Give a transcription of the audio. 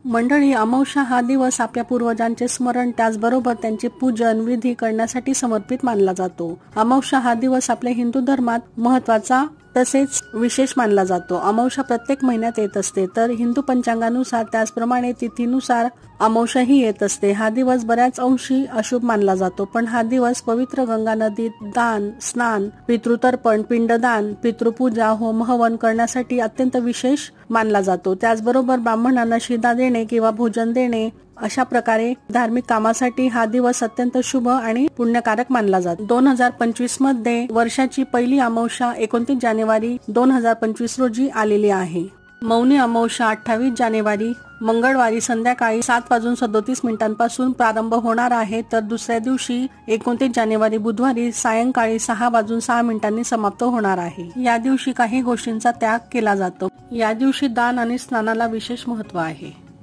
मंडळी, अमावस्या हा दिवस आपल्या पूर्वजांचे स्मरण, त्याचबरोबर त्यांचे पूजन विधी करण्यासाठी समर्पित मानला जातो. अमावस्या हा दिवस आपल्या हिंदू धर्मात महत्वाचा तसेच विशेष मानला जातो. अमावस्या प्रत्येक महिन्यात येत असते, तर हिंदू पंचांगानुसार त्याचप्रमाणे तिथीनुसार अमावस्या ही येत असते. हा दिवस बऱ्याच अंशी अशुभ मानला जातो, पण हा दिवस पवित्र गंगा नदीत दान, स्नान, पितृतर्पण, पिंडदान, पितृपूजा, होम हवन करण्यासाठी अत्यंत विशेष मानला जातो. त्याचबरोबर ब्राह्मणांना शिदा देणे किंवा भोजन देणे अशा प्रकारे धार्मिक कामासाठी हा दिवस अत्यंत शुभ आणि पुण्यकारक मानला जातो. 2025 मध्ये वर्षाची पहिली अमावस्या 29 जानेवारी 2025 रोजी आलेली आहे. मौनी अमावस्या 28 जानेवारी मंगळवारी संध्याकाळी 7:37 प्रारंभ होणार आहे, तर दुसऱ्या दिवशी 29 जानेवारी बुधवारी सायंकाळी 6:06 समाप्त होणार आहे. या दिवशी काही गोष्टींचा त्याग केला जातो. या दिवशी दान आणि स्नानाला विशेष महत्त्व आहे.